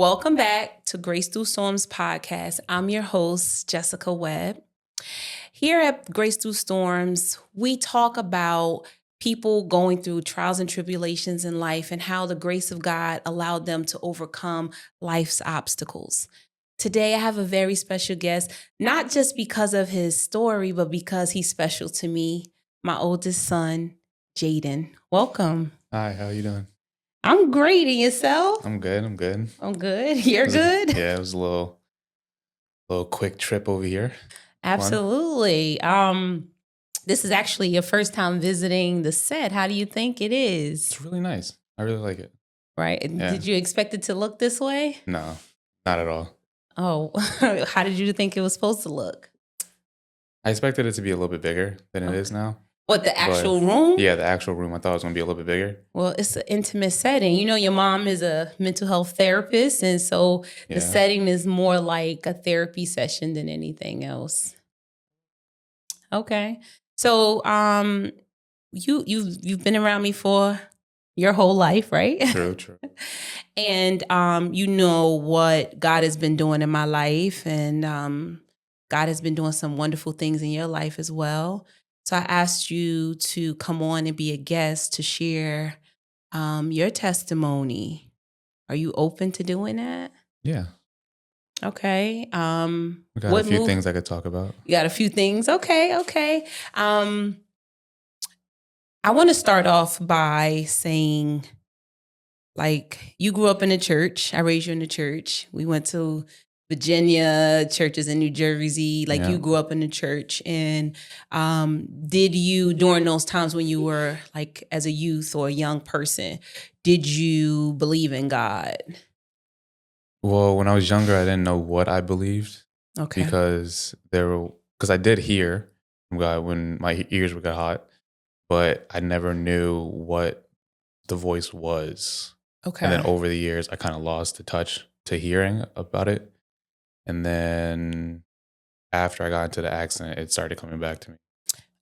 Welcome back to Grace Through Storms podcast. I'm your host, Jessica Webb. Here at Grace Through Storms, we talk about people going through trials and tribulations in life and how the grace of God allowed them to overcome life's obstacles. Today, I have a very special guest, not just because of his story, but because he's special to me, my oldest son, Jayden. Welcome. Hi, how you doing? I'm great. And yourself? I'm good. I'm good. You're good? Yeah, it was a little quick trip over here. Absolutely. This is actually your first time visiting the set. How do you think it is? It's really nice. I really like it. Right. Yeah. Did you expect it to look this way? No, not at all. Oh, how did you think it was supposed to look? I expected it to be a little bit bigger than it is now. What, the actual room? Yeah, the actual room. I thought it was going to be a little bit bigger. Well, it's an intimate setting. You know, your mom is a mental health therapist, and so the setting is more like a therapy session than anything else. Okay. So, you've been around me for your whole life, right? True. And you know what God has been doing in my life, and God has been doing some wonderful things in your life as well. So I asked you to come on and be a guest to share your testimony. Are you open to doing that? Yeah. Okay. We got a few things I could talk about. You got a few things? Okay. I want to start off by saying, like, you grew up in the church. I raised you in the church. We went to Virginia, churches in New Jersey. Like, you grew up in the church. And did you, during those times when you were like as a youth or a young person, did you believe in God? Well, when I was younger, I didn't know what I believed. Okay. Because I did hear from God when my ears would get hot, but I never knew what the voice was. Okay. And then over the years, I kind of lost the touch to hearing about it. And then after I got into the accident, it started coming back to me.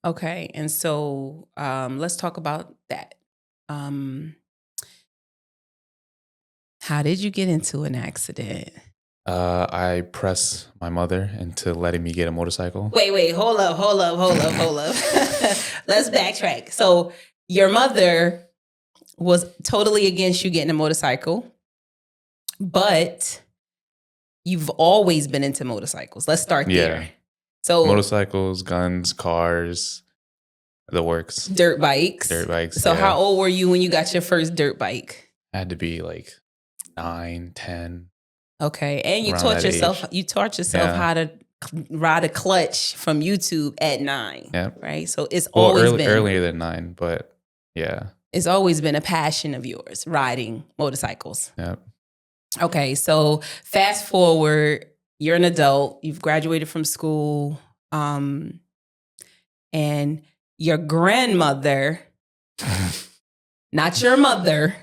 Okay. And so let's talk about that. How did you get into an accident? I pressed my mother into letting me get a motorcycle. Wait, hold up. Let's backtrack. So your mother was totally against you getting a motorcycle, but you've always been into motorcycles. Let's start there. So motorcycles, guns, cars, the works. Dirt bikes. So how old were you when you got your first dirt bike? I had to be like 9, 10. Okay. And you taught yourself how to ride a clutch from YouTube at 9. Yeah. Right. So it's always been earlier than 9, but yeah. It's always been a passion of yours, riding motorcycles. Yeah. Okay. So fast forward, you're an adult, you've graduated from school, and your grandmother, not your mother,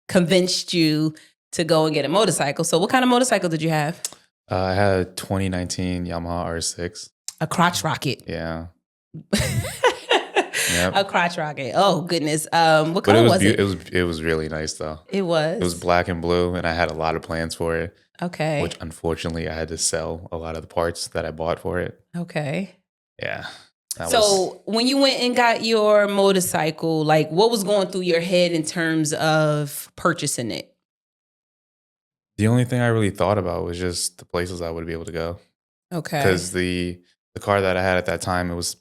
convinced you to go and get a motorcycle. So what kind of motorcycle did you have? I had a 2019 Yamaha R6. A crotch rocket. Yeah. A crotch rocket. Oh, goodness. What color was it? It was really nice, though. It was? It was black and blue, and I had a lot of plans for it. Okay. Which, unfortunately, I had to sell a lot of the parts that I bought for it. Okay. Yeah. When you went and got your motorcycle, like, what was going through your head in terms of purchasing it? The only thing I really thought about was just the places I would be able to go. Okay. Because the car that I had at that time, it was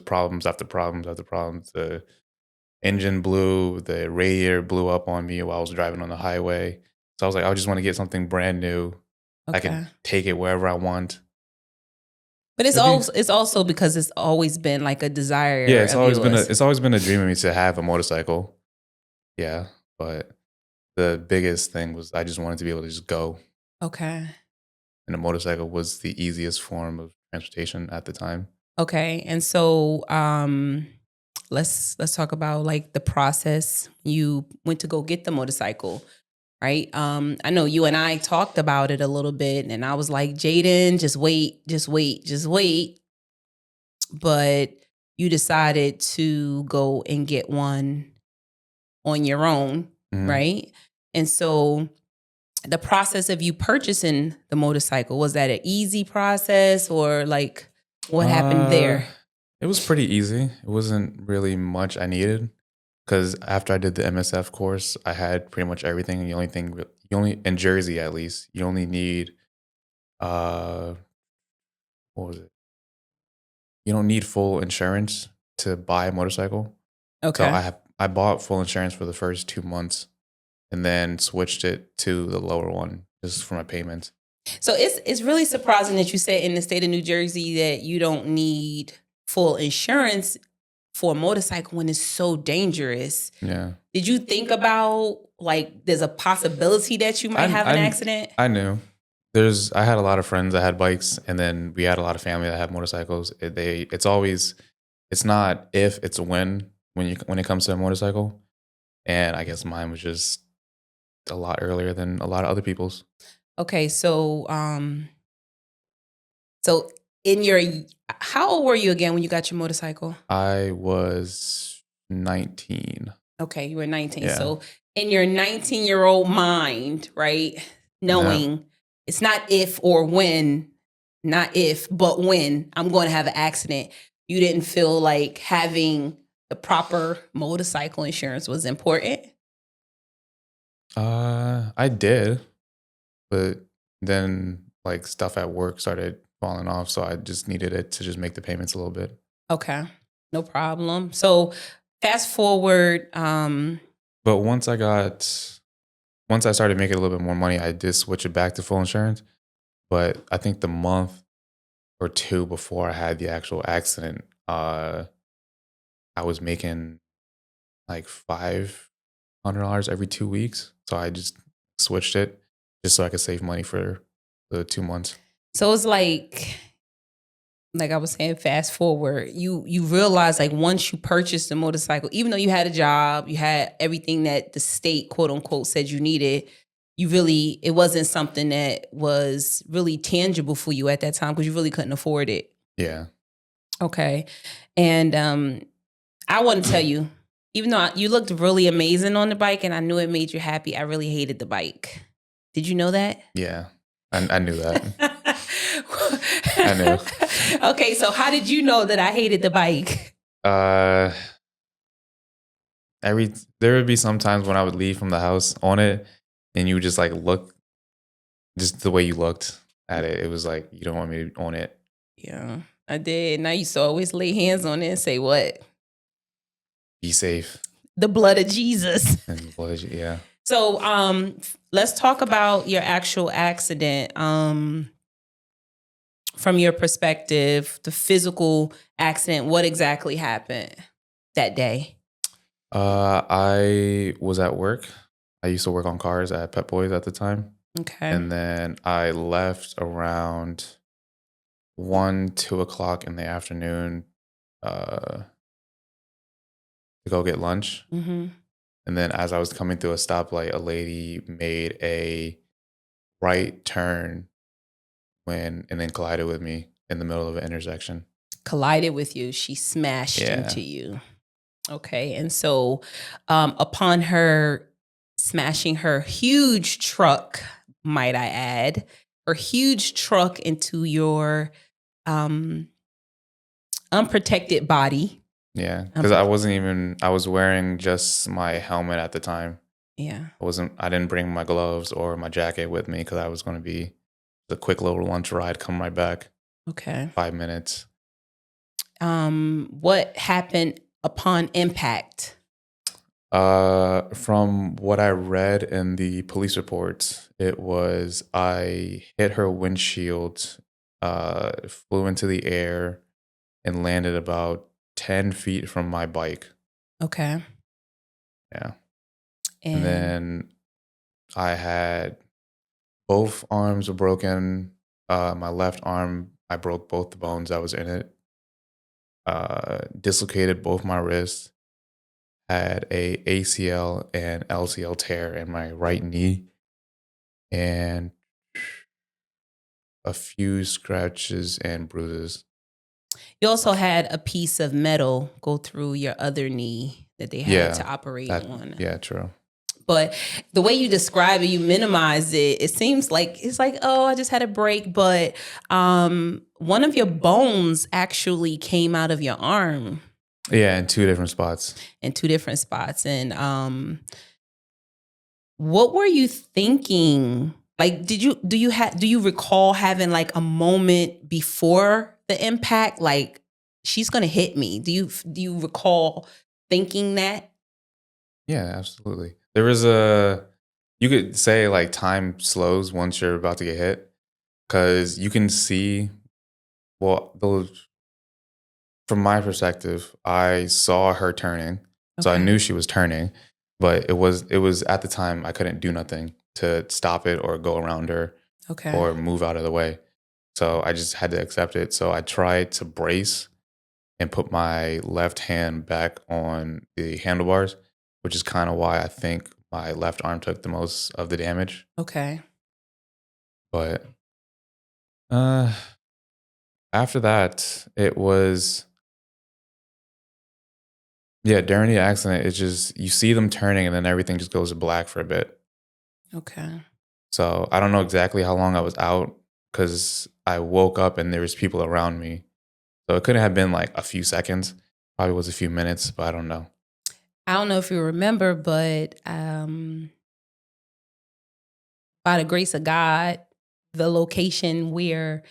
problems after problems after problems. The engine blew, the radiator blew up on me while I was driving on the highway. So I was like, I just want to get something brand new. Okay. I can take it wherever I want. But it's also because it's always been like a desire. Yeah, it's always been a dream of me to have a motorcycle. Yeah, but the biggest thing was I just wanted to be able to just go. Okay. And a motorcycle was the easiest form of transportation at the time. Okay. And so let's talk about like the process. You went to go get the motorcycle, right? I know you and I talked about it a little bit, and I was like, Jayden, just wait. But you decided to go and get one on your own, right? And so the process of you purchasing the motorcycle, was that an easy process, or like what happened there? It was pretty easy. It wasn't really much I needed because after I did the MSF course, I had pretty much everything. The only thing you only in Jersey at least you only need uh what was it? You don't need full insurance to buy a motorcycle. So Okay. I bought full insurance for the first 2 months and then switched it to the lower one just for my payments. So it's really surprising that you said in the state of New Jersey that you don't need full insurance for a motorcycle when it's so dangerous. Yeah. Did you think about like there's a possibility that you might have an accident? I knew. I had a lot of friends that had bikes, and then we had a lot of family that had motorcycles. It's not if, it's when it comes to a motorcycle. And I guess mine was just a lot earlier than a lot of other people's. Okay, so in your how old were you again when you got your motorcycle? I was 19. Okay, you were 19. Yeah. So in your 19-year-old mind, right? Knowing it's not if or when, not if, but when I'm going to have an accident, you didn't feel like having the proper motorcycle insurance was important? I did, but then like stuff at work started falling off, so I just needed it to just make the payments a little bit. Okay, no problem. So fast forward, But once I started making a little bit more money, I did switch it back to full insurance. But I think the month or two before I had the actual accident, I was making like $500 every 2 weeks. So I just switched it just so I could save money for the 2 months. so it's like I was saying, fast forward, you realize like once you purchased the motorcycle, even though you had a job, you had everything that the state quote unquote said you needed, it wasn't something that was really tangible for you at that time because you really couldn't afford it. Yeah. Okay. And I want to tell you, even though you looked really amazing on the bike and I knew it made you happy, I really hated the bike. Did you know that? Yeah. I knew that. I knew. Okay, so how did you know that I hated the bike? There would be some times when I would leave from the house on it and you would just like look, just the way you looked at it. It was like, you don't want me to own it. Yeah, I did. And I used to always lay hands on it and say, what? Be safe. The blood of Jesus. And yeah. So let's talk about your actual accident. From your perspective, the physical accident, what exactly happened that day? I was at work. I used to work on cars at Pep Boys at the time. Okay. And then I left around 2 o'clock in the afternoon to go get lunch. Mm-hmm. And then as I was coming through a stoplight, a lady made a right turn and then collided with me in the middle of an intersection. Collided with you. She smashed Yeah. into you. Okay. And so upon her smashing her huge truck, might I add, her huge truck into your unprotected body. Yeah. Because I was wearing just my helmet at the time. Yeah. I didn't bring my gloves or my jacket with me because I was going to be the quick little lunch ride come right back. Okay. 5 minutes. What happened upon impact? From what I read in the police reports, it was I hit her windshield, flew into the air, and landed about 10 feet from my bike. Okay. Yeah. And then I had both arms were broken. My left arm, I broke both the bones that was in it. Dislocated both my wrists. Had a ACL and LCL tear in my right knee. And a few scratches and bruises. You also had a piece of metal go through your other knee that they had to operate on. Yeah, true. But the way you describe it, you minimize it. It seems like it's like, oh, I just had a break, but one of your bones actually came out of your arm. Yeah, in two different spots. And what were you thinking? Like, do you recall having like a moment before the impact? Like, she's gonna hit me. Do you recall thinking that? Yeah, absolutely. There was you could say like time slows once you're about to get hit because you can see, well, from my perspective, I saw her turning. So I Okay. knew she was turning, but it was at the time I couldn't do nothing to stop it or go around her Okay. or move out of the way. So I just had to accept it. So I tried to brace and put my left hand back on the handlebars, which is kind of why I think my left arm took the most of the damage. Okay. But uh, after that, it was, yeah, during the accident, it's just you see them turning and then everything just goes to black for a bit. Okay. So I don't know exactly how long I was out because I woke up and there was people around me. So it couldn't have been like a few seconds. Probably was a few minutes, but I don't know. I don't know if you remember, but by the grace of God, the location where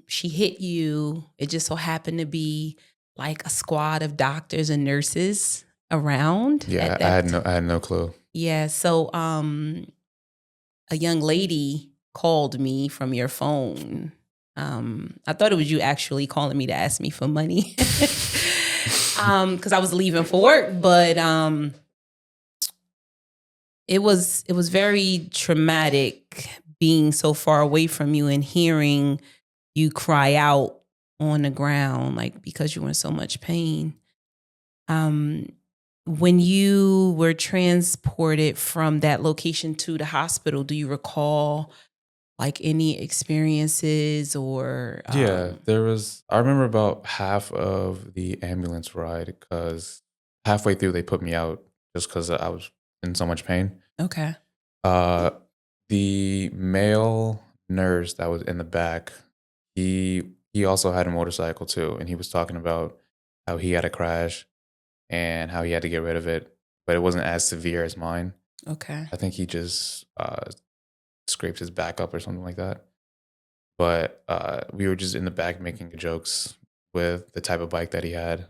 she hit you, it just so happened to be like a squad of doctors and nurses around Yeah, at that. I had no clue. Yeah. So a young lady called me from your phone. I thought it was you actually calling me to ask me for money. Because I was leaving for work, but it was very traumatic being so far away from you and hearing you cry out on the ground, like because you were in so much pain. When you were transported from that location to the hospital, do you recall like any experiences or? Yeah, I remember about half of the ambulance ride because halfway through they put me out just because I was in so much pain. Okay. Uh, the male nurse that was in the back, he also had a motorcycle too, and he was talking about how he had a crash and how he had to get rid of it, but it wasn't as severe as mine. Okay. I think he just scraped his back up or something like that. But we were just in the back making jokes with the type of bike that he had.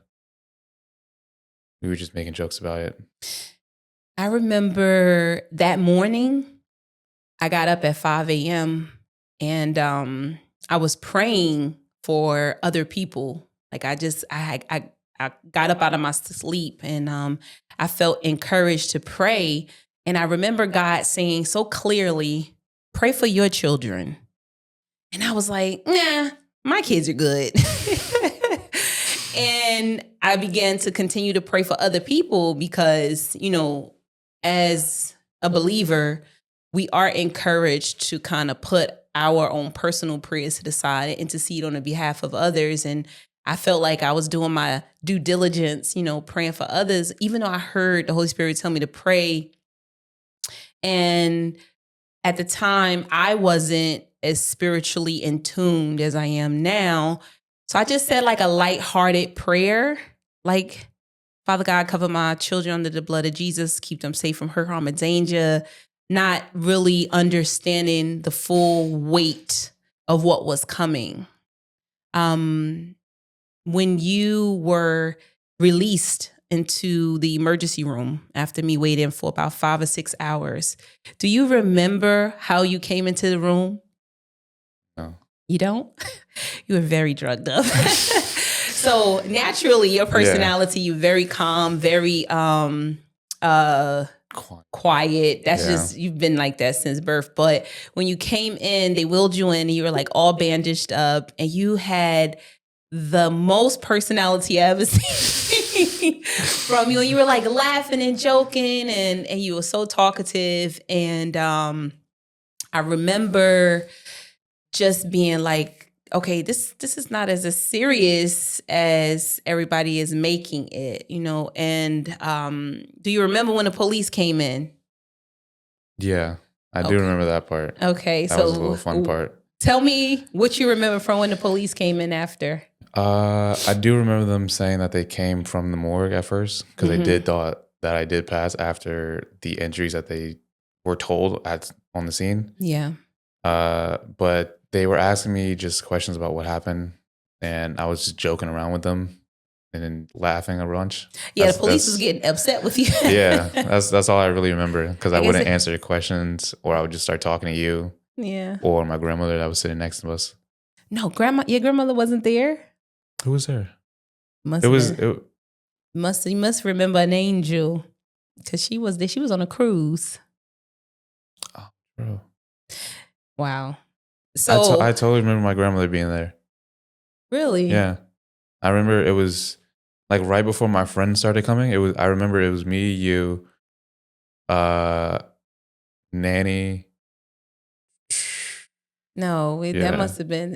We were just making jokes about it. I remember that morning, I got up at 5 a.m. and I was praying for other people. Like I got up out of my sleep and I felt encouraged to pray. And I remember God saying so clearly, pray for your children. And I was like, nah, my kids are good. And I began to continue to pray for other people because, as a believer, we are encouraged to kind of put our own personal prayers to the side and intercede on the behalf of others. And I felt like I was doing my due diligence, praying for others, even though I heard the Holy Spirit tell me to pray. And at the time, I wasn't as spiritually in tune as I am now. So I just said like a lighthearted prayer, like, Father God, cover my children under the blood of Jesus, keep them safe from hurt, harm, and danger, not really understanding the full weight of what was coming. When you were released into the emergency room after me waiting for about 5 or 6 hours, do you remember how you came into the room? No. You don't? You were very drugged up. So naturally, your personality, you're very calm, very quiet. That's just, you've been like that since birth. But when you came in, they wheeled you in and you were like all bandaged up and you had the most personality I ever seen from you. And you were like laughing and joking and you were so talkative. And I remember just being like, okay, this is not as serious as everybody is making it, And do you remember when the police came in? Yeah, I do Okay. remember that part. Okay, That was a so little fun part. tell me what you remember from when the police came in after. I do remember them saying that they came from the morgue at first because they did thought that I did pass after the injuries that they were told on the scene. Yeah. But they were asking me just questions about what happened, and I was just joking around with them and then laughing a bunch. Yeah, the police was getting upset with you. Yeah, that's all I really remember because I I guess wouldn't answer your questions, or I would just start talking to you yeah. or my grandmother that was sitting next to us. No, your grandmother wasn't there? Who was there? Must It have was been. You must remember an angel. Because she was there. She was on a cruise. oh, bro. Wow. I So totally remember my grandmother being there. really? Yeah, I remember it was like right before my friends started coming. I remember it was me, you, uh, Nanny. No, that Yeah, must have been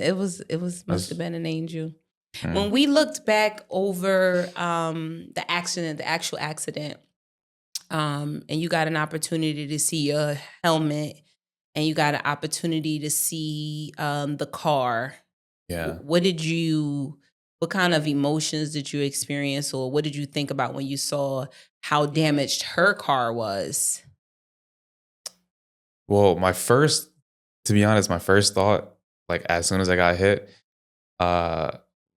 must have been an angel. mm, When we looked back over the actual accident, and you got an opportunity to see your helmet and you got an opportunity to see the car. yeah. What kind of emotions did you experience, or what did you think about when you saw how damaged her car was? Well, to be honest, my first thought, like as soon as I got hit, uh,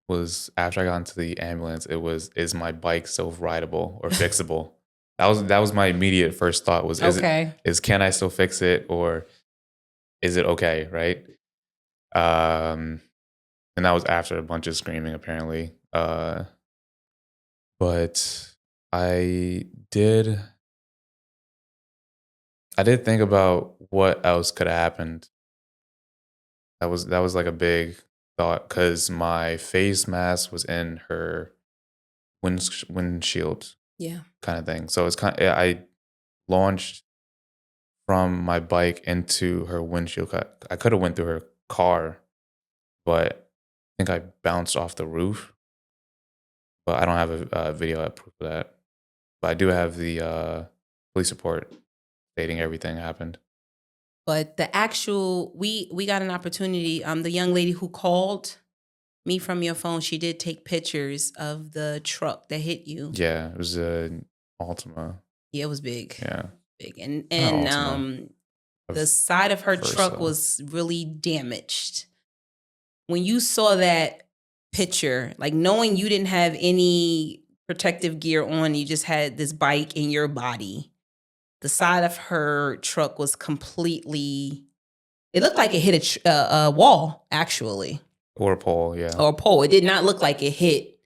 was after I got into the ambulance. It was, is my bike still rideable or fixable? That was my immediate first thought. Was Okay. can I still fix it, or is it okay? Right. Um, and that was after a bunch of screaming, apparently. But I did I did think about what else could have happened. That was like a big thought because my face mask was in her windshield Yeah. kind of thing. So it's I launched from my bike into her windshield. I could have went through her car, but I think I bounced off the roof. But I don't have a video at proof of that. But I do have the police report stating everything happened. But the actual we got an opportunity. The young lady who called me from your phone, she did take pictures of the truck that hit you. Yeah, it was a Altima. Yeah, it was big. Yeah, Big. And not Altima. the side of her truck Versa. was really damaged. When you saw that picture, like knowing you didn't have any protective gear on, you just had this bike in your body. The side of her truck was completely. It looked like it hit a wall, actually, Or a pole. Yeah, or a pole. It did not look like it hit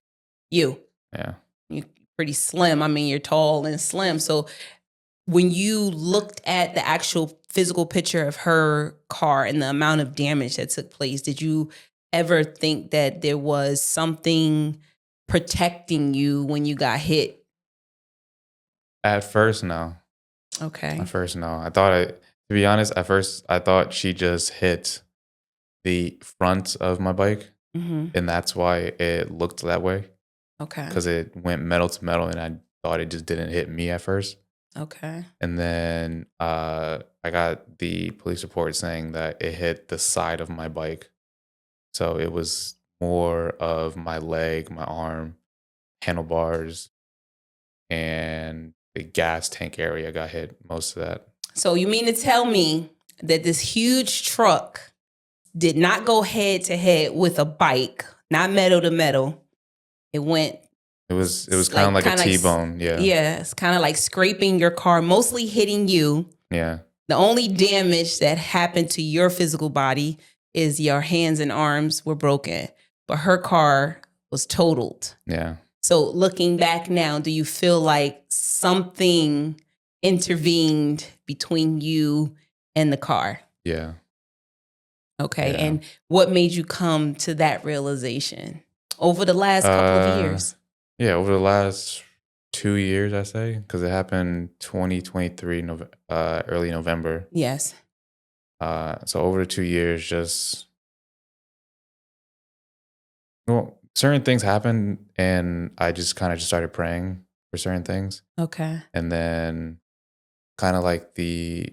you. yeah. You're pretty slim. I mean, you're tall and slim. So when you looked at the actual physical picture of her car and the amount of damage that took place, did you ever think that there was something protecting you when you got hit? At first, no. Okay. At first, no. To be honest, at first I thought she just hit the front of my bike, Mm-hmm. and that's why it looked that way Okay. because it went metal to metal, and I thought it just didn't hit me at first. Okay. And then I got the police report saying that it hit the side of my bike, so it was more of my leg, my arm, handlebars, and the gas tank area got hit. Most of that. So you mean to tell me that this huge truck did not go head to head with a bike, not metal to metal? It went. It was kind of like a T-bone. Yeah. Yeah, it's kind of like scraping your car, mostly hitting you. Yeah. The only damage that happened to your physical body is your hands and arms were broken, but her car was totaled. Yeah. So looking back now, do you feel like something intervened between you and the car? Yeah. Okay. Yeah. And what made you come to that realization over the last couple of years? Yeah, over the last 2 years, I say, because it happened 2023, early November. Yes. So over the 2 years, certain things happened, and I just kind of just started praying for certain things, Okay. and then kind of like the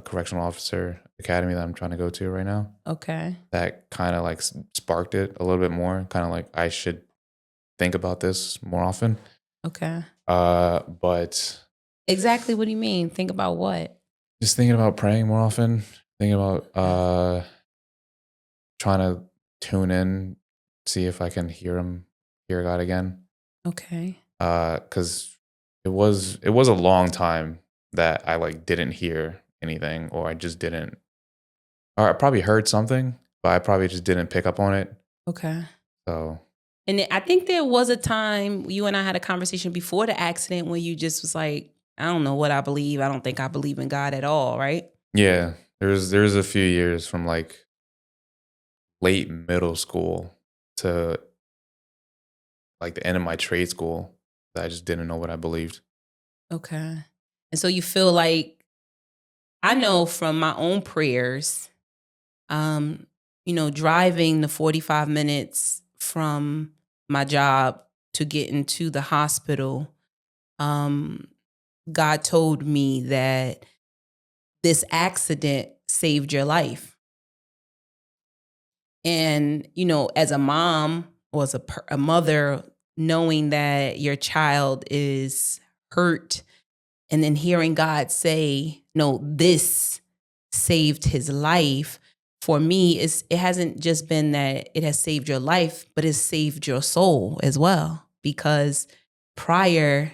correctional officer academy that I'm trying to go to right now. Okay. That kind of like sparked it a little bit more. Kind of like I should think about this more often. Okay. But Exactly. What do you mean? Think about what? just thinking about praying more often. Thinking about trying to tune in, see if I can hear God again. Okay. Because it was a long time that I like didn't hear anything, or I just didn't, or I probably heard something, but I probably just didn't pick up on it. Okay. So And I think there was a time you and I had a conversation before the accident where you just was like, I don't know what I believe. I don't think I believe in God at all, right? yeah, there's a few years from like late middle school to like the end of my trade school that I just didn't know what I believed. Okay. And so you feel like, I know from my own prayers, um, driving the 45 minutes from my job to get into the hospital, um, God told me that this accident saved your life. And, as a mom or as a mother, knowing that your child is hurt and then hearing God say, no, this saved his life. For me, it hasn't just been that it has saved your life, but it's saved your soul as well. Because prior,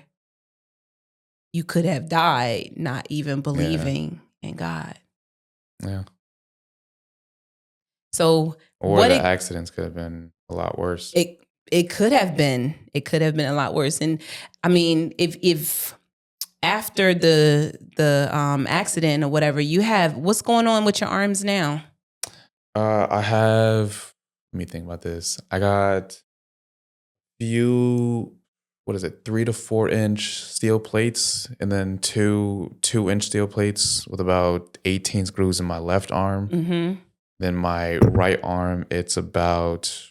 you could have died not even believing in God. Yeah. So Or the accidents could have been a lot worse. It could have been. It could have been a lot worse. And I mean, if after the accident or whatever, what's going on with your arms now? I have, let me think about this. I got few, what is it, 3 to 4 inch steel plates, and then two 2-inch steel plates with about 18 screws in my left arm. Mm-hmm. Then my right arm, it's about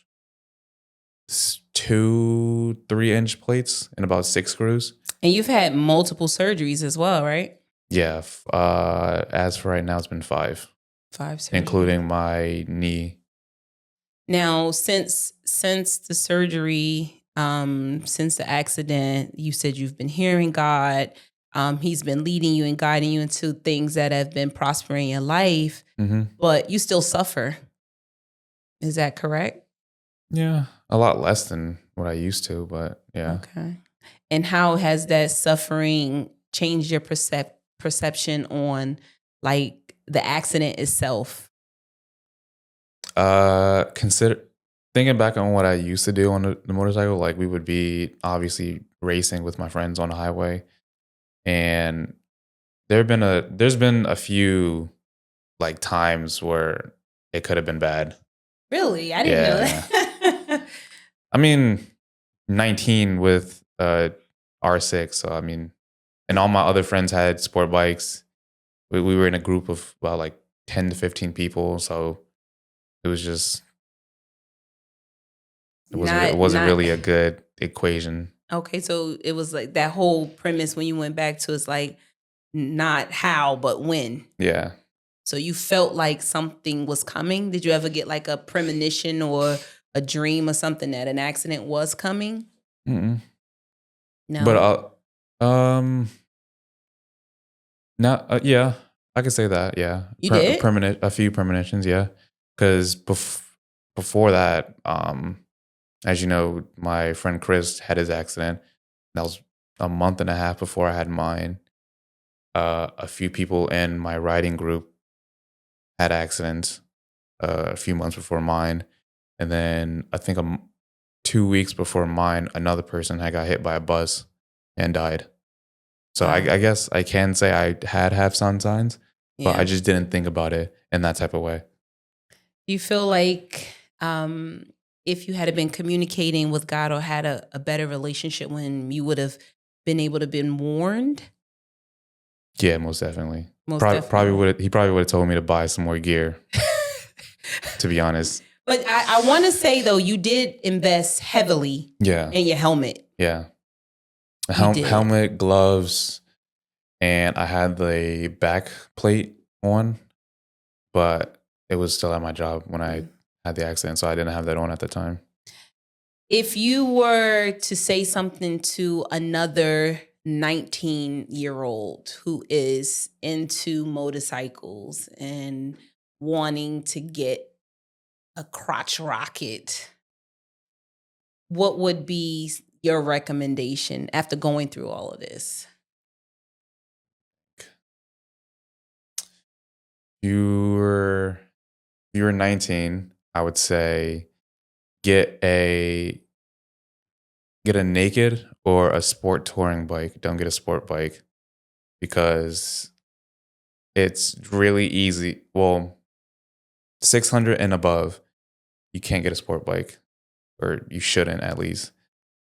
2 3-inch plates and about 6 screws. And you've had multiple surgeries as well, right? Yeah. As for right now, it's been 5. 5 surgeries. Including my knee. Now, since the surgery, since the accident, you said you've been hearing God. He's been leading you and guiding you into things that have been prospering in your life, but you still suffer. Is that correct? Yeah, a lot less than what I used to, but yeah. Okay. And how has that suffering changed your perception on like the accident itself? Consider thinking back on what I used to do on the motorcycle, like we would be obviously racing with my friends on the highway, and there's been a few like times where it could have been bad. Really? I didn't know that. I mean, 19 with R6, so I mean, and all my other friends had sport bikes. We were in a group of about like 10 to 15 people, so it was just it wasn't really a good equation. Okay, so it was like that whole premise when you went back to, it's like not how but when. Yeah. So you felt like something was coming. Did you ever get like a premonition or a dream or something that an accident was coming? Mm-mm. No. But not yeah, I could say that. Yeah, you did a few premonitions. Yeah, because before that, as you know, my friend Chris had his accident. That was a month and a half before I had mine. A few people in my riding group had accidents a few months before mine, and then I think 2 weeks before mine, another person had got hit by a bus and died. So I guess I can say I have some signs, but I just didn't think about it in that type of way. Do you feel like if you had been communicating with God or had a better relationship, when you would have been able to been warned? Yeah, most definitely. He probably would have told me to buy some more gear, to be honest. But I want to say, though, you did invest heavily in your helmet. Yeah. Helmet, gloves, and I had the back plate on, but it was still at my job when I had the accident, so I didn't have that on at the time. If you were to say something to another 19-year-old who is into motorcycles and wanting to get a crotch rocket, what would be your recommendation after going through all of this? You were 19, I would say get a get a naked or a sport touring bike. Don't get a sport bike because it's really easy. Well, 600 and above, you can't get a sport bike, or you shouldn't at least,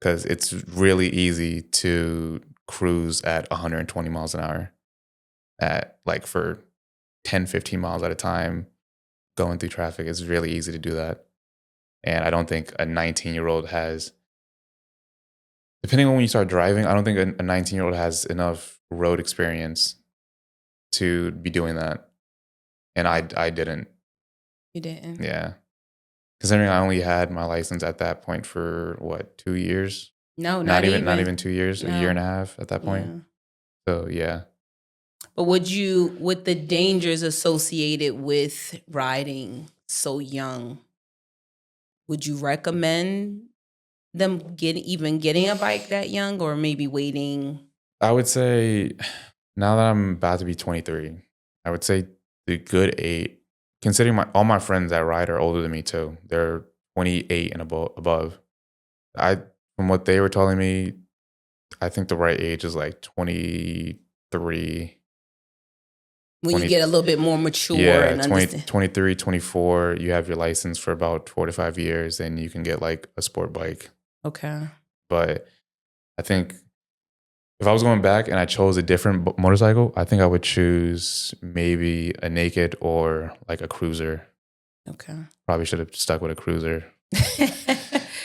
because it's really easy to cruise at 120 miles an hour at like for 10, 15 miles at a time going through traffic. It's really easy to do that. And I don't think a 19-year-old has, depending on when you start driving, I don't think a 19-year-old has enough road experience to be doing that. And I didn't. You didn't? Yeah. Considering I only had my license at that point for what, 2 years? No, Not even 2 years, a year and No. a half at that point. Yeah. So yeah. But with the dangers associated with riding so young, would you recommend them getting a bike that young, or maybe waiting? I would say now that I'm about to be 23, I would say the good eight, considering all my friends that ride are older than me too. They're 28 and above. I From what they were telling me, I think the right age is like 23. When 20, you get a little bit more mature yeah, and 20, understand. 23, 24, you have your license for about 4 to 5 years, and you can get like a sport bike. Okay. But I think if I was going back and I chose a different motorcycle, I think I would choose maybe a naked or like a cruiser. Okay. Probably should have stuck with a cruiser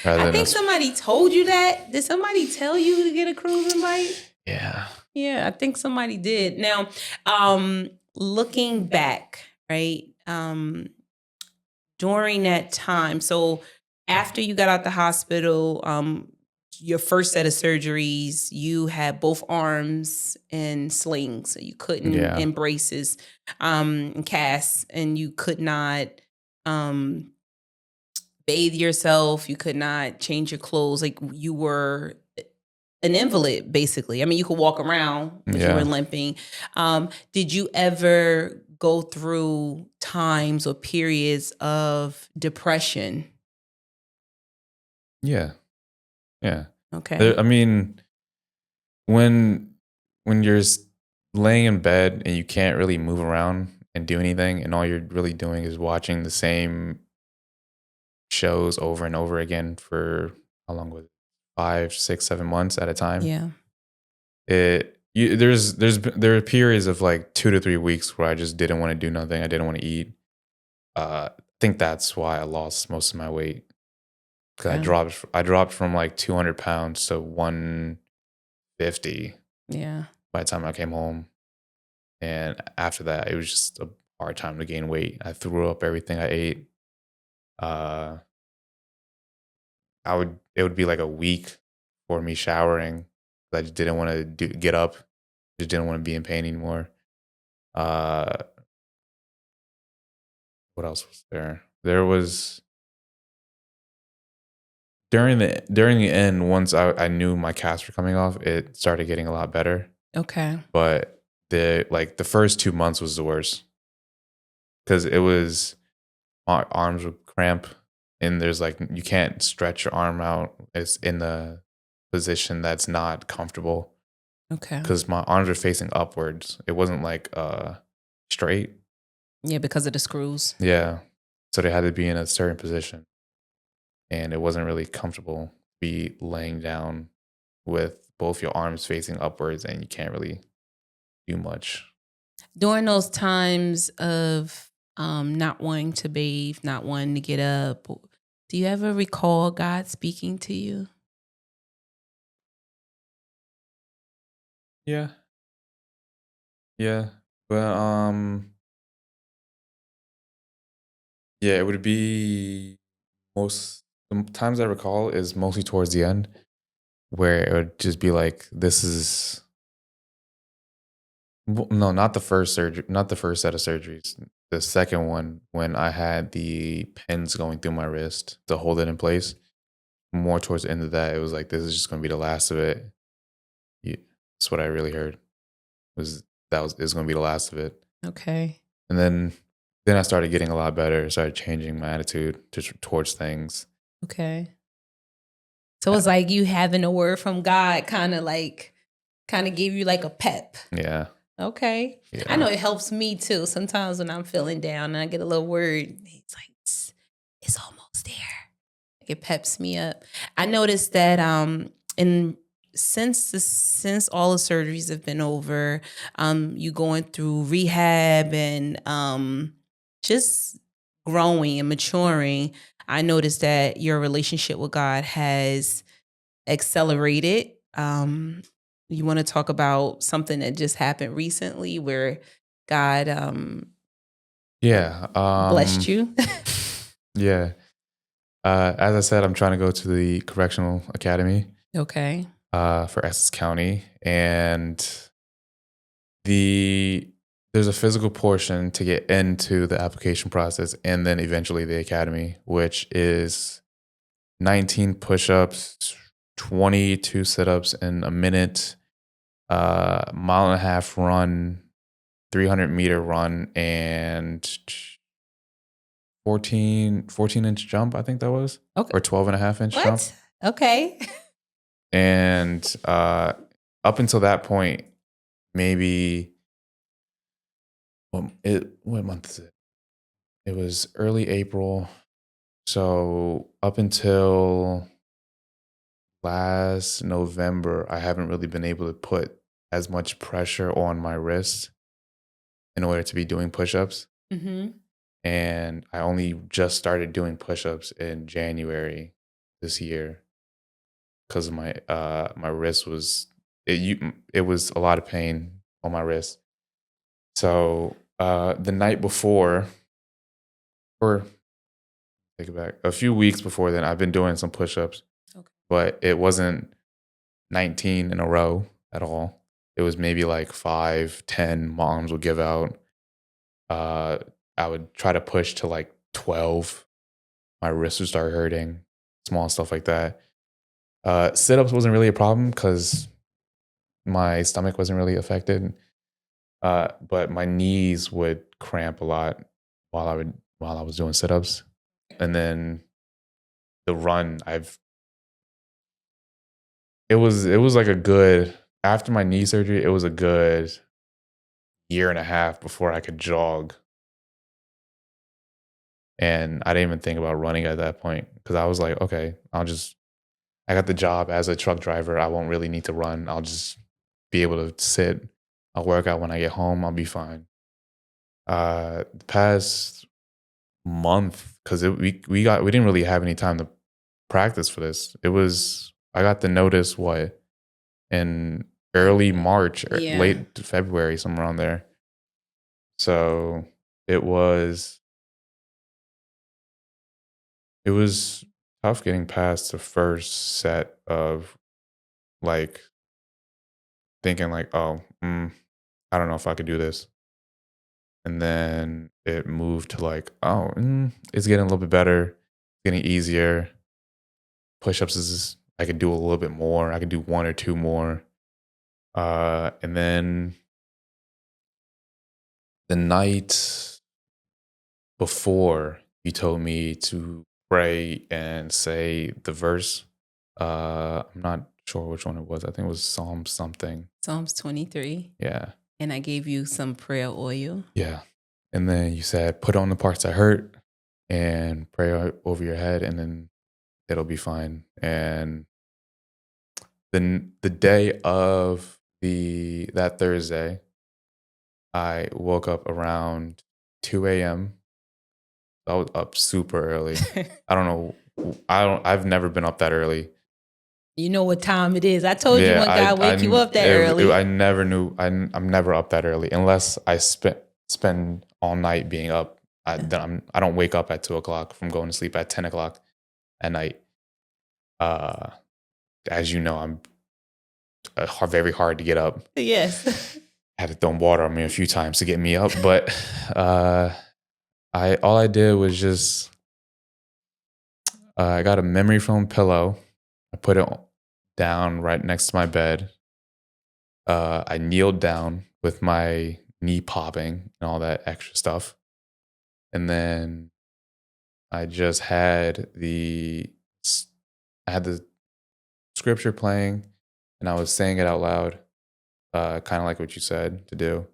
rather I than think somebody told you that. Did somebody tell you to get a cruising bike? yeah. Yeah, I think somebody did. Now, looking back, right? During that time, so after you got out the hospital, your first set of surgeries, you had both arms in slings, so you couldn't, Yeah. in braces, and casts, and you could not um bathe yourself, you could not change your clothes, like you were an invalid basically. I mean, you could walk around, but you were Yeah. limping. Did you ever go through times or periods of depression? Yeah. Yeah. Okay. I mean, when you're laying in bed and you can't really move around and do anything, and all you're really doing is watching the same shows over and over again for how long was it? 5, 6, 7 months at a time. Yeah. There are periods of like 2 to 3 weeks where I just didn't want to do nothing. I didn't want to eat. I think that's why I lost most of my weight, because Okay. I dropped from like 200 pounds to 150 Yeah. by the time I came home. And after that, it was just a hard time to gain weight. I threw up everything I ate. Uh, it would be like a week for me showering. I just didn't want to get up. Just didn't want to be in pain anymore. Uh, what else was there? There was during the end. Once I knew my casts were coming off, it started getting a lot better. Okay. But the first 2 months was the worst, because it was my arms would cramp, and there's like you can't stretch your arm out. It's in the position that's not comfortable, Okay. because my arms were facing upwards. It wasn't like straight. Yeah, because of the screws. Yeah. So they had to be in a certain position, and it wasn't really comfortable to be laying down with both your arms facing upwards, and you can't really do much. During those times of not wanting to bathe, not wanting to get up, do you ever recall God speaking to you? Yeah. Yeah. But yeah, it would be most the times I recall is mostly towards the end where it would just be like this is no, not the first surgery, not the first set of surgeries. The second one when I had the pins going through my wrist to hold it in place. More towards the end of that, it was like this is just going to be the last of it. Yeah, that's what I really heard. Was that was is going to be the last of it. Okay. And then I started getting a lot better. Started changing my attitude towards things. Okay. So it's like you having a word from God kind of gave you like a pep. Yeah. Okay. Yeah. I know it helps me too. Sometimes when I'm feeling down and I get a little word, it's like it's almost there. It peps me up. I noticed that in since all the surgeries have been over, you going through rehab and just growing and maturing. I noticed that your relationship with God has accelerated. You want to talk about something that just happened recently where God Yeah. blessed you? Yeah. As I said, I'm trying to go to the correctional academy Okay. for Essex County, and there's a physical portion to get into the application process, and then eventually the academy, which is 19 push-ups, 22 sit-ups in a minute, mile and a half run, 300-meter run, and 14-inch jump, I think that was, Okay. or 12.5-inch jump. What? Okay. And up until that point, maybe what month is it? It was early April. So up until last November, I haven't really been able to put as much pressure on my wrist in order to be doing push-ups. Mm-hmm. And I only just started doing push-ups in January this year because my wrist was it was a lot of pain on my wrist. So the night before, or take it back, a few weeks before then, I've been doing some push-ups, Okay. but it wasn't 19 in a row at all. It was maybe like 5, 10 moms would give out. I would try to push to like 12. My wrist would start hurting, small stuff like that. Sit-ups wasn't really a problem because my stomach wasn't really affected. But my knees would cramp a lot while I was doing sit-ups. And then the run, it was like a good after my knee surgery, it was a good year and a half before I could jog. And I didn't even think about running at that point because I was like, okay, I got the job as a truck driver. I won't really need to run. I'll just be able to sit. I'll work out when I get home. I'll be fine. The past month, because we didn't really have any time to practice for this. I got the notice in early March or Yeah. late February, somewhere around there. So it was tough getting past the first set of like thinking like, oh, I don't know if I could do this. And then it moved to like, oh, it's getting a little bit better, getting easier. Push-ups I could do a little bit more. I could do one or two more. And then the night before, you told me to pray and say the verse. I'm not sure which one it was. I think it was Psalm something. Psalms 23. Yeah. And I gave you some prayer oil. Yeah. And then you said, put on the parts that hurt and pray over your head, and then it'll be fine. And then the day of that Thursday, I woke up around 2 a.m. I was up super early. I don't know. I've never been up that early. You know what time it is. I told you when God wake you up that early. I never knew. I'm never up that early unless I spend all night being up. I don't wake up at 2:00 from going to sleep at 10:00 at night. As you know, I'm very hard to get up. Yes. I had to throw water on me a few times to get me up, but all I did was just I got a memory foam pillow. I put it down right next to my bed. I kneeled down with my knee popping and all that extra stuff. And then I just had the scripture playing and I was saying it out loud, kind of like what you said to do.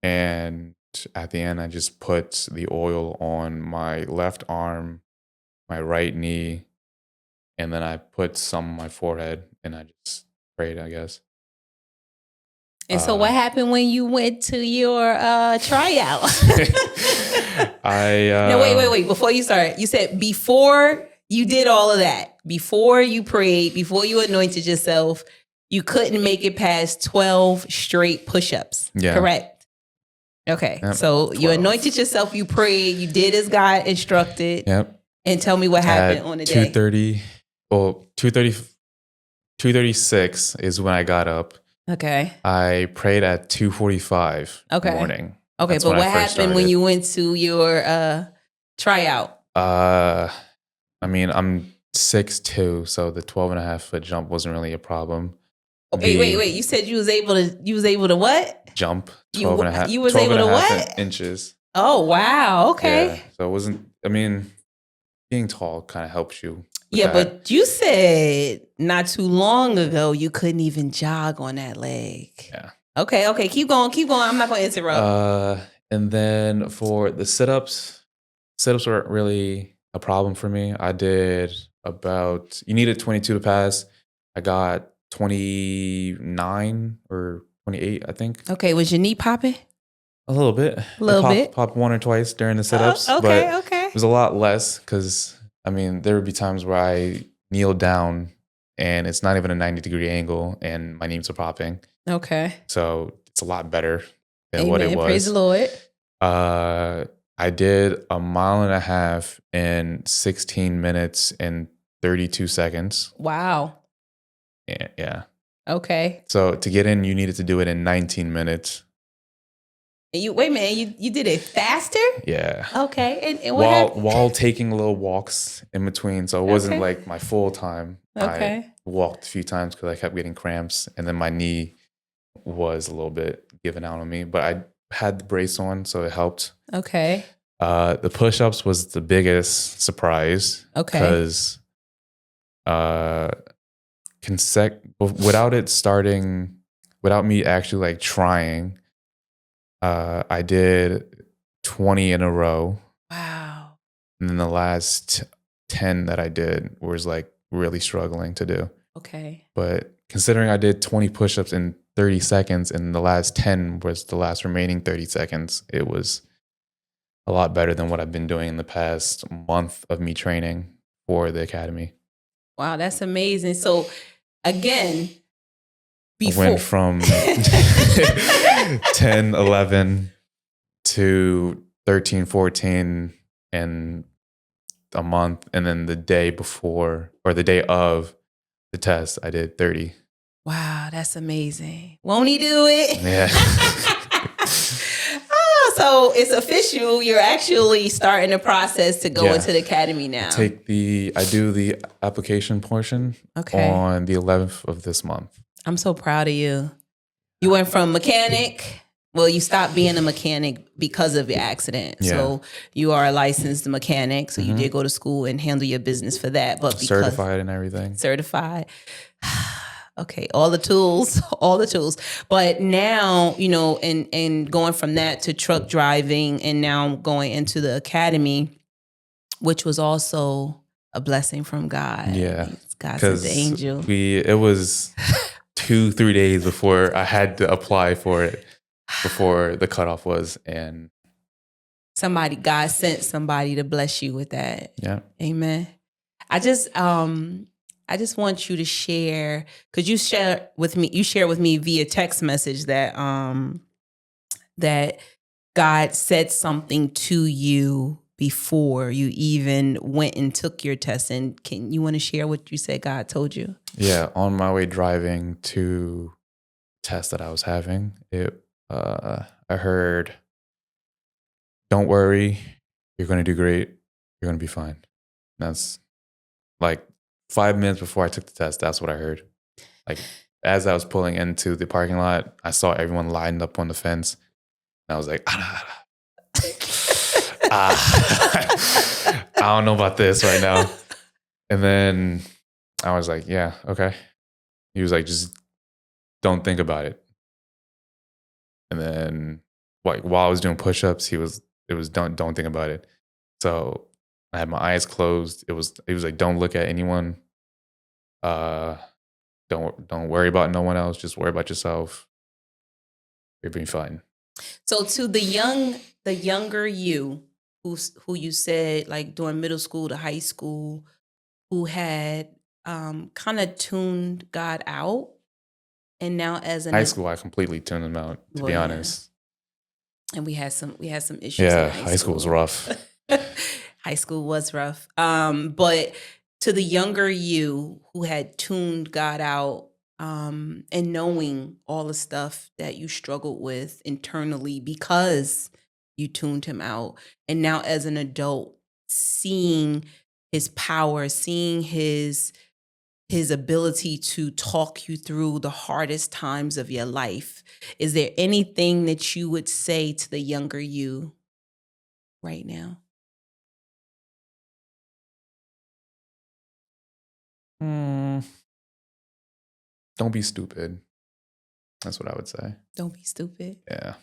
And at the end, I just put the oil on my left arm, my right knee, and then I put some on my forehead and I just prayed, I guess. And so what happened when you went to your tryout? No, wait. Before you start, you said before you did all of that, before you prayed, before you anointed yourself, you couldn't make it past 12 straight push-ups. Yeah. Correct? Okay. Yep. So 12. You anointed yourself, you prayed, you did as God instructed. Yep. And tell me what happened on the day. 2:30. Well, 2:36 is when I got up. Okay. I prayed at 2:45 in the morning. Okay, that's but what happened when you went to your tryout? I mean, I'm 6'2", so the 12.5-foot jump wasn't really a problem. Oh, wait. You said you was able to what? Jump 12 and a half. You was able to what? Inches. Oh, wow. Okay. Yeah, so it wasn't, I mean, being tall kind of helps you. Yeah, but you said not too long ago you couldn't even jog on that leg. Yeah. Okay. Keep going. I'm not going to interrupt. And then for the sit-ups weren't really a problem for me. I did you needed 22 to pass. I got 29 or 28, I think. Okay, was your knee popping? A little bit. Popped one or twice during the sit-ups. Okay. It was a lot less because, I mean, there would be times where I kneel down and it's not even a 90-degree angle and my knees are popping. Okay. So it's a lot better than Amen. what it was. Praise the Lord. I did 1.5 miles in 16 minutes and 32 seconds. Wow. Yeah. Okay. So to get in, you needed to do it in 19 minutes. And wait a minute, you did it faster? Yeah. Okay. And what while taking little walks in between. So it wasn't like my full time. Okay. I walked a few times because I kept getting cramps and then my knee was a little bit giving out on me. But I had the brace on, so it helped. Okay. The push-ups was the biggest surprise. Okay. Because without me actually like trying, I did 20 in a row. Wow. And then the last 10 that I did was like really struggling to do. Okay. But considering I did 20 push-ups in 30 seconds and the last 10 was the last remaining 30 seconds, it was a lot better than what I've been doing in the past month of me training for the academy. Wow, that's amazing. So again, before I went from 10, 11 to 13, 14 in a month. And then the day before or the day of the test, I did 30. Wow, that's amazing. Won't he do it? Yeah. So it's official. You're actually starting the process to go into the academy now. I do the application portion on the 11th of this month. I'm so proud of you. You went from mechanic. Well, you stopped being a mechanic because of your accident. Yeah. So you are a licensed mechanic. So you did go to school and handle your business for that. But certified and everything. Certified. Okay, all the tools. But now, and going from that to truck driving and now going into the academy, which was also a blessing from God. Yeah. God sent the angel. It was 2-3 days before I had to apply for it, before the cutoff was. And God sent somebody to bless you with that. Yeah. Amen. I just, I just want you to share, because you shared with me via text message that that God said something to you before you even went and took your test. And can you want to share what you said God told you? Yeah, on my way driving to test that I was having, I heard, "Don't worry, you're going to do great. You're going to be fine." That's like 5 minutes before I took the test. That's what I heard. Like as I was pulling into the parking lot, I saw everyone lined up on the fence, and I was like, I don't know about this right now. And then I was like, yeah, okay. He was like, just don't think about it. And then like while I was doing push-ups, it was don't think about it. So I had my eyes closed. It was like, don't look at anyone. Don't worry about no one else. Just worry about yourself. You're being fine. So to the younger you, who you said like during middle school to high school, who had kind of tuned God out, and now as an High school, I completely tuned them out, to be honest. And we had some issues. Yeah, in high school was rough. High school was rough. But to the younger you who had tuned God out, and knowing all the stuff that you struggled with internally because you tuned him out, and now as an adult, seeing his power, seeing his ability to talk you through the hardest times of your life. Is there anything that you would say to the younger you right now? Don't be stupid. That's what I would say. Don't be stupid. Yeah.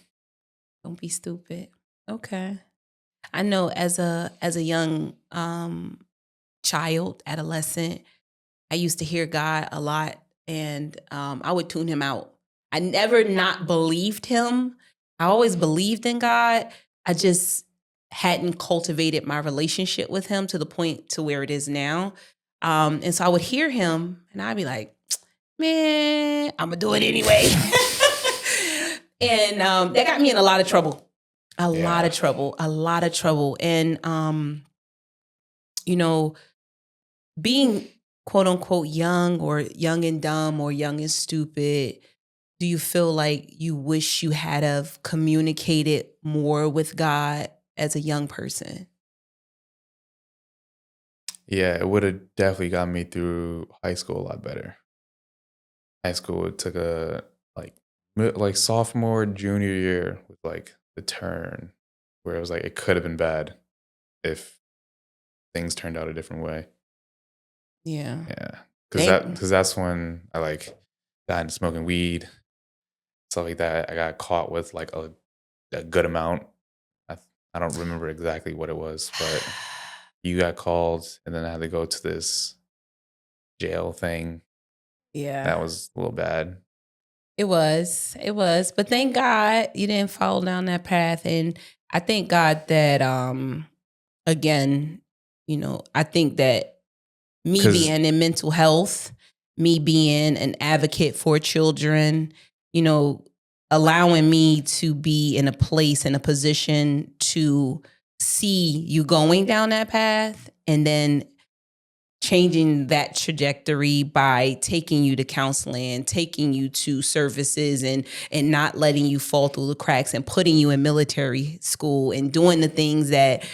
Don't be stupid. Okay. I know as a young child, adolescent, I used to hear God a lot, and I would tune him out. I never not believed him. I always believed in God. I just hadn't cultivated my relationship with him to the point to where it is now. And so I would hear him, and I'd be like, man, I'm going to do it anyway. And that got me in a lot of trouble. A lot of trouble. And, you know, being quote unquote young or young and dumb or young and stupid, do you feel like you wish you had have communicated more with God as a young person? Yeah, it would have definitely got me through high school a lot better. High school, it took a like sophomore, junior year was like the turn where it was like it could have been bad if things turned out a different way. Yeah. Yeah, because that's when I like got into smoking weed, stuff like that. I got caught with like a good amount. I don't remember exactly what it was, but you got called, and then I had to go to this jail thing. Yeah. That was a little bad. It was. But thank God you didn't follow down that path. And I thank God that again, I think that me being in mental health, me being an advocate for children, allowing me to be in a place, in a position to see you going down that path, and then changing that trajectory by taking you to counseling, taking you to services, and not letting you fall through the cracks, and putting you in military school, and doing the things that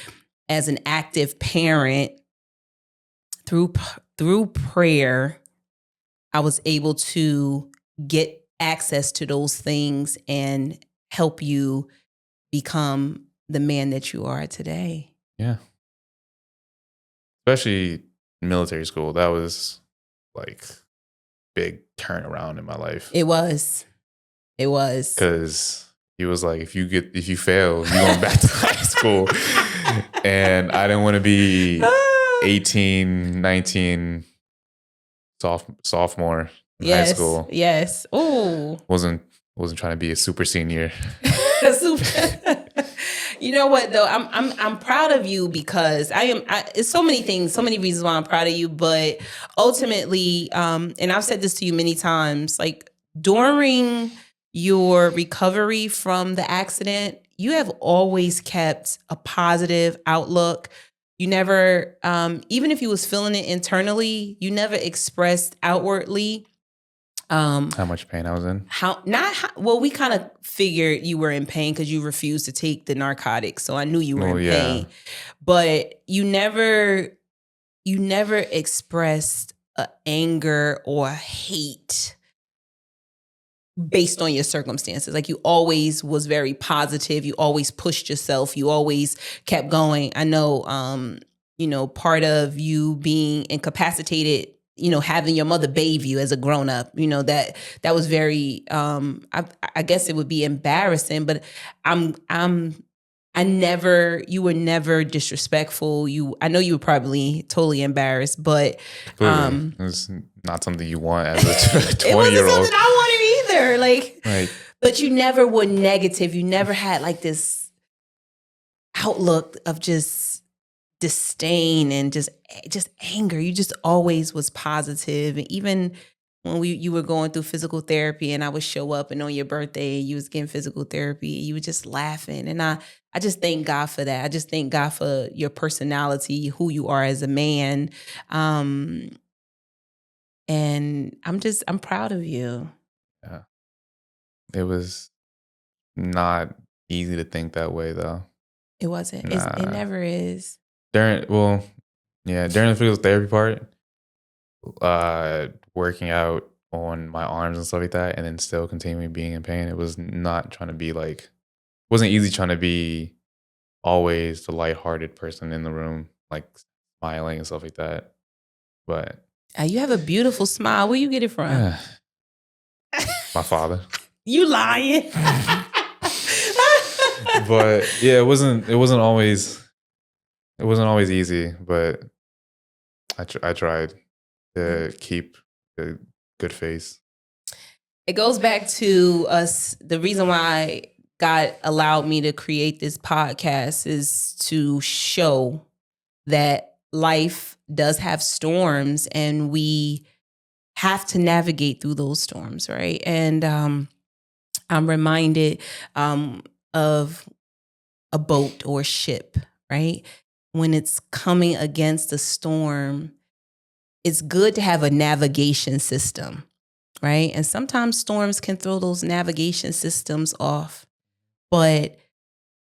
as an active parent through prayer, I was able to get access to those things and help you become the man that you are today. Yeah. Especially military school. That was like big turnaround in my life. It was. Because he was like, if you fail, you're going back to high school. And I didn't want to be 18, 19, sophomore in high school. Yes. Ooh. Wasn't trying to be a super senior. You know what though? I'm proud of you because it's so many things, so many reasons why I'm proud of you. But ultimately, and I've said this to you many times, like during your recovery from the accident, you have always kept a positive outlook. You never, even if you was feeling it internally, you never expressed outwardly How much pain I was in. well, we kind of figured you were in pain because you refused to take the narcotics, so I knew you were Well, in yeah. pain, but you never expressed anger or hate based on your circumstances. Like you always was very positive, you always pushed yourself, you always kept going. I know part of you being incapacitated, having your mother bathe you as a grown up, that was very I guess it would be embarrassing, but you were never disrespectful. I know you were probably totally embarrassed, but Completely. It's not something you want as a it wasn't 20-year-old. something I wanted either. Like, But you never were negative. You never had like this outlook of just disdain and just anger. You just always was positive. And even when you were going through physical therapy and I would show up and on your birthday you was getting physical therapy, you were just laughing. And I just thank God for that. I just thank God for your personality, who you are as a man. And I'm proud of you. yeah. It was not easy to think that way, though. It wasn't. It Nah. never is. During the physical therapy part, working out on my arms and stuff like that, and then still continuing being in pain, it was not trying to be like, it wasn't easy trying to be always the lighthearted person in the room, like smiling and stuff like that. But You have a beautiful smile. Where you get it from? my father. You lying. But yeah, it wasn't always easy, but I tried to keep a good face. It goes back to us. The reason why God allowed me to create this podcast is to show that life does have storms and we have to navigate through those storms, right? And I'm reminded of a boat or ship, right? When it's coming against a storm, it's good to have a navigation system, right? And sometimes storms can throw those navigation systems off. But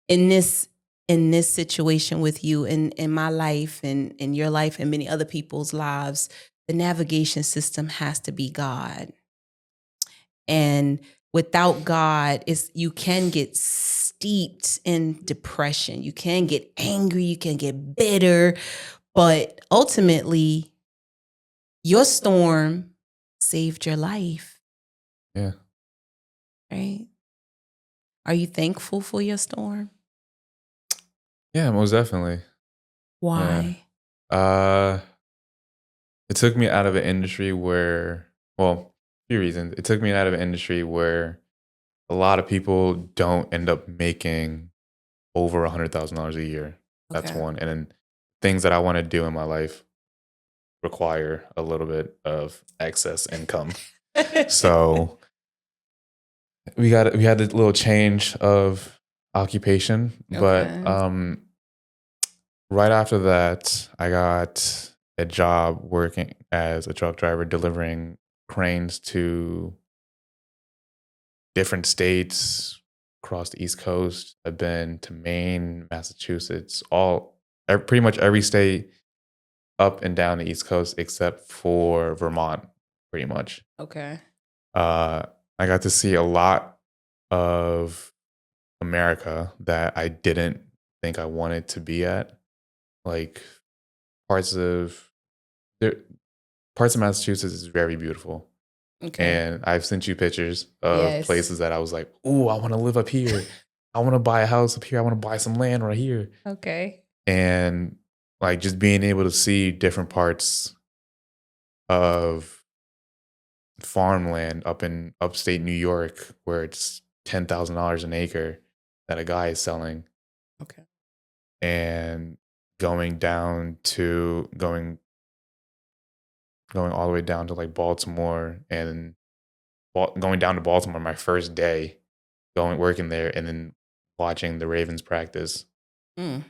in this situation with you, in my life and in your life and many other people's lives, the navigation system has to be God. And without God, you can get steeped in depression. You can get angry. You can get bitter. But ultimately, your storm saved your life. Yeah. Right? Are you thankful for your storm? Yeah, most definitely. Why? Yeah. It took me out of an industry where, well, a few reasons. It took me out of an industry where a lot of people don't end up making over $100,000 a year. That's Okay. one. And then things that I want to do in my life require a little bit of excess income. So we had a little change of occupation, but Okay. right after that, I got a job working as a truck driver delivering cranes to different states across the East Coast. I've been to Maine, Massachusetts, pretty much every state up and down the East Coast except for Vermont, pretty much. Okay. I got to see a lot of America that I didn't think I wanted to be at. Like parts of Massachusetts is very beautiful. Okay. And I've sent you pictures of Yes. places that I was like, "Ooh, I want to live up here. I want to buy a house up here. I want to buy some land right here." Okay. And like just being able to see different parts of farmland up in upstate New York where it's $10,000 an acre that a guy is selling. Okay. and going all the way down to like Baltimore, and going down to Baltimore my first day, working there, and then watching the Ravens practice. Mm.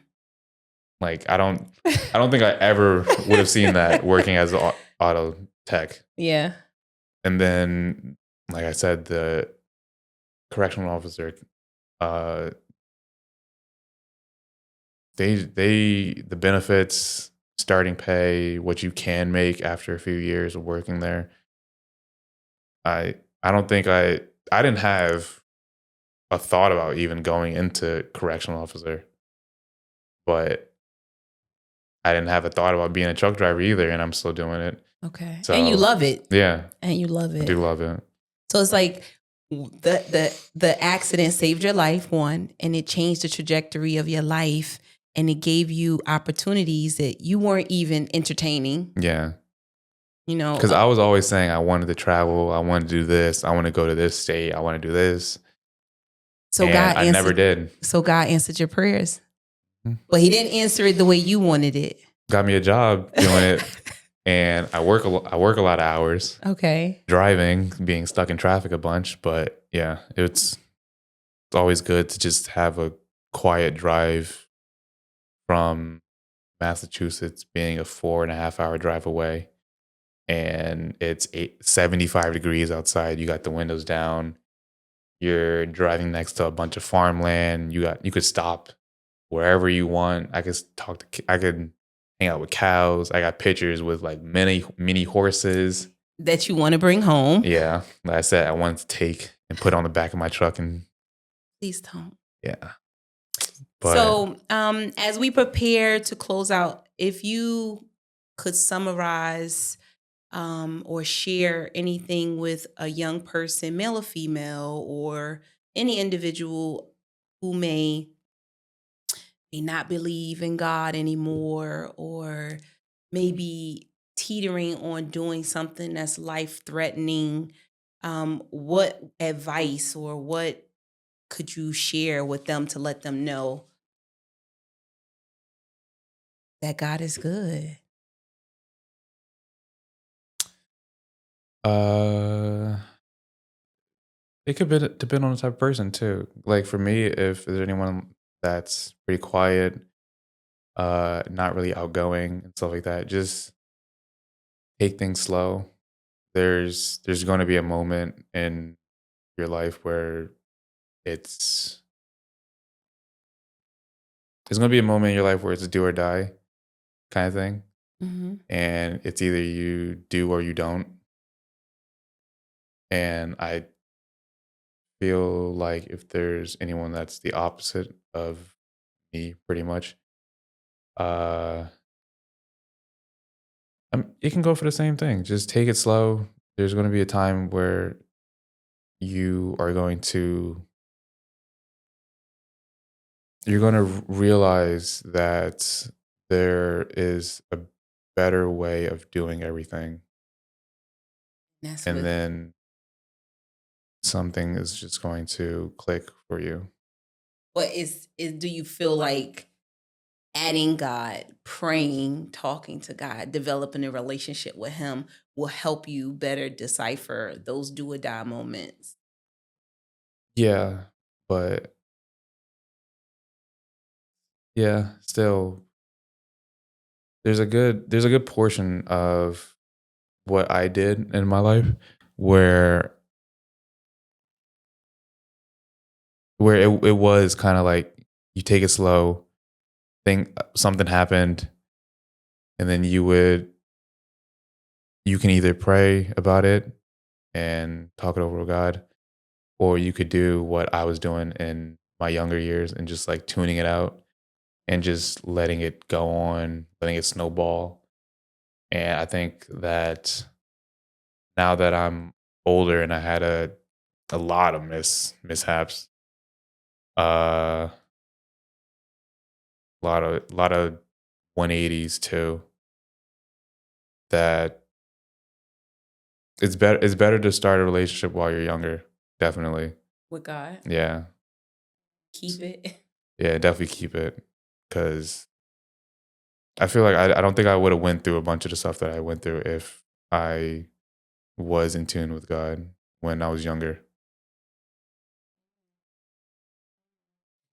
Like I don't think I ever would have seen that working as an auto tech. Yeah. And then, like I said, the correctional officer, uh, the benefits, starting pay, what you can make after a few years of working there. I don't think I didn't have a thought about even going into correctional officer, but I didn't have a thought about being a truck driver either, and I'm still doing it. Okay. So, and you love it. Yeah. And you love it. I do love it. So it's like the accident saved your life, one, and it changed the trajectory of your life, and it gave you opportunities that you weren't even entertaining. Yeah. You know, because I was always saying I wanted to travel, I wanted to do this, I want to go to this state, I want to do this. so And God I answered. never did. So God answered your prayers, Mhm. but He didn't answer it the way you wanted it. Got me a job doing it, and I work a lot of hours Okay. driving, being stuck in traffic a bunch. But yeah, it's always good to just have a quiet drive from Massachusetts, being a 4.5 hour drive away. And it's 75 degrees outside. You got the windows down. You're driving next to a bunch of farmland. You could stop wherever you want. I could hang out with cows. I got pictures with like mini horses That you want to bring home. Yeah, like I said, I wanted to take and put on the back of my truck, and Please don't. yeah. But So, as we prepare to close out, if you could summarize or share anything with a young person, male or female, or any individual who may not believe in God anymore, or maybe teetering on doing something that's life threatening, what advice or what could you share with them to let them know that God is good? it could depend on the type of person too. Like for me, if there's anyone that's pretty quiet, not really outgoing and stuff like that, just take things slow. There's going to be a moment in your life where it's there's going to be a moment in your life where it's a do or die kind of thing, Mm-hmm. and it's either you do or you don't. And I feel like if there's anyone that's the opposite of me, pretty much, uh, you can go for the same thing. Just take it slow. There's going to be a time where you are going to you're going to realize that there is a better way of doing everything, That's and with then something is just going to click for you. what is do you feel like adding God, praying, talking to God, developing a relationship with Him will help you better decipher those do or die moments? Yeah, but yeah, still there's a good portion of what I did in my life where it was kind of like you take it slow, think something happened, and then you can either pray about it and talk it over with God, or you could do what I was doing in my younger years and just like tuning it out and just letting it go on, letting it snowball. And I think that now that I'm older and I had a lot of mishaps, a lot of 180s too. That it's better to start a relationship while you're younger. Definitely, With God, yeah, keep it. Yeah, definitely keep it, because I feel like I don't think I would have went through a bunch of the stuff that I went through if I was in tune with God when I was younger.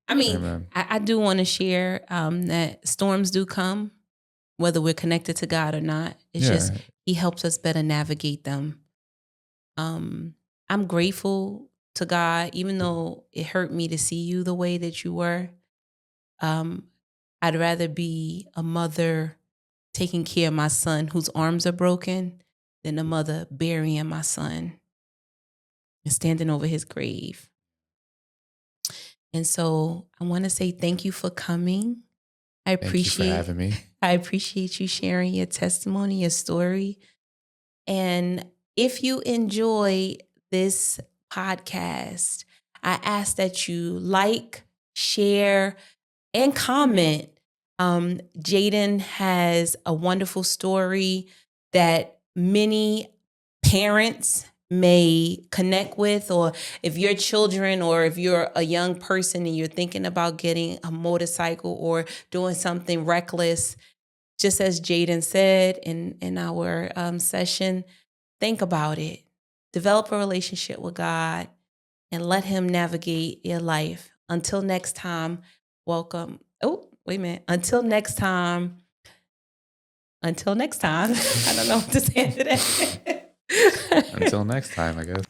I mean, Amen. I do want to share that storms do come, whether we're connected to God or not. It's just Yeah. He helps us better navigate them. I'm grateful to God, even though it hurt me to see you the way that you were. Um, I'd rather be a mother taking care of my son whose arms are broken than a mother burying my son and standing over his grave. And so I want to say thank you for coming. I Thank you for appreciate having me. I appreciate you sharing your testimony, your story. And if you enjoy this podcast, I ask that you like, share, and comment. Jayden has a wonderful story that many parents may connect with, or if your children, or if you're a young person and you're thinking about getting a motorcycle or doing something reckless, just as Jayden said in our session, think about it. Develop a relationship with God and let Him navigate your life. Until next time, welcome. Oh, wait a minute. Until next time. I don't know what to say after that. Until next time, I guess.